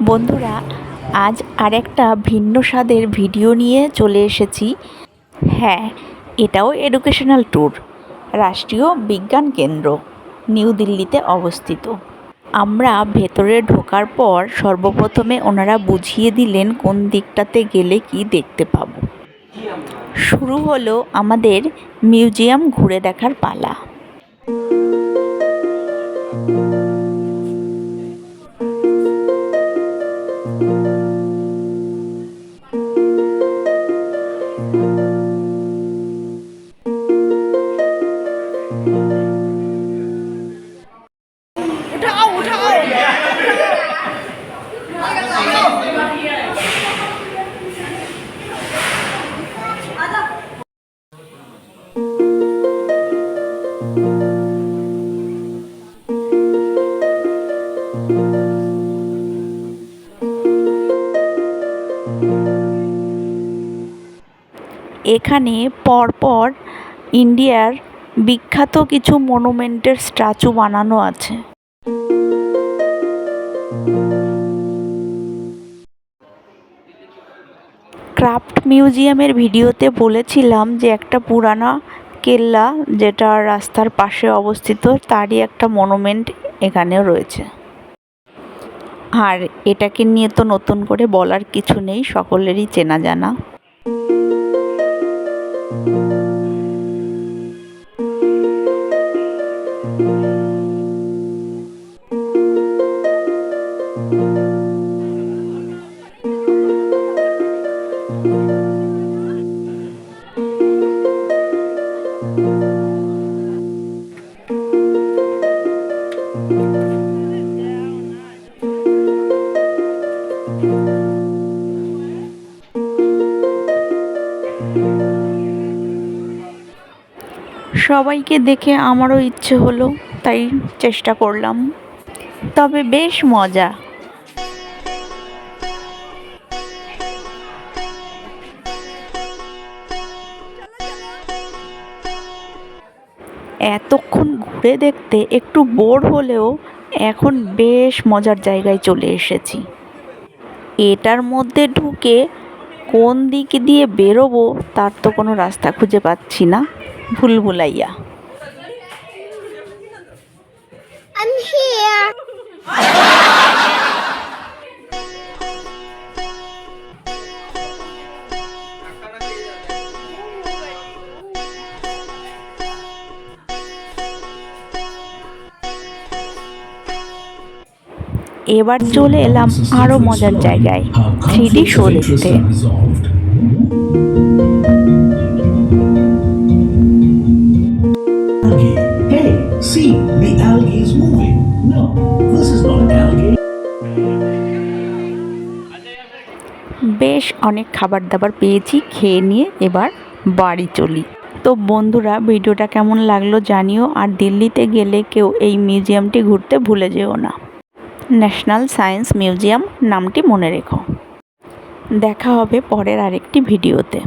বন্ধুরা, আজ আরেকটা ভিন্ন স্বাদের ভিডিও নিয়ে চলে এসেছি। হ্যাঁ, এটাও এডুকেশনাল ট্যুর। রাষ্ট্রীয় বিজ্ঞান কেন্দ্র নিউ দিল্লিতে অবস্থিত। আমরা ভেতরে ঢোকার পর সর্বপ্রথমে ওনারা বুঝিয়ে দিলেন কোন দিকটাতে গেলে কি দেখতে পাবো। শুরু হলো আমাদের মিউজিয়াম ঘুরে দেখার পালা। এখানে পরপর ইন্ডিয়ার বিখ্যাত কিছু মনুমেন্টের স্ট্যাচু বানানো আছে। ক্রাফট মিউজিয়ামের ভিডিওতে বলেছিলাম যে একটা পুরানো কেল্লা যেটা রাস্তার পাশে অবস্থিত, তারই একটা মনুমেন্ট এখানেও রয়েছে। আর এটাকে নিয়ে তো নতুন করে বলার কিছু নেই, সকলেরই চেনা জানা। সবাইকে দেখে আমারও ইচ্ছে হলো, তাই চেষ্টা করলাম। তবে বেশ মজা। এতক্ষণ ঘুরে দেখতে একটু বোর হলেও এখন বেশ মজার জায়গায় চলে এসেছি। এটার মধ্যে ঢুকে কোন দিক দিয়ে বেরোবো তার তো কোনো রাস্তা খুঁজে পাচ্ছি না। ভুলভুলাইয়া। I'm here. এবার চলে এলাম আরো মজার জায়গায়, 3D শো দেখতে। Hey, see, the algae is moving. No, this is not algae. বেশ অনেক খাবার দাবার পেয়েছি, খেয়ে নিয়ে এবার বাড়ি চলি। তো বন্ধুরা, ভিডিওটা কেমন লাগলো জানিও। আর দিল্লিতে গেলে কেউ এই মিউজিয়ামটি ঘুরতে ভুলে যেও না। ন্যাশনাল সায়েন্স মিউজিয়াম নামটি মনে রেখো। দেখা হবে পরের আরেকটি ভিডিওতে।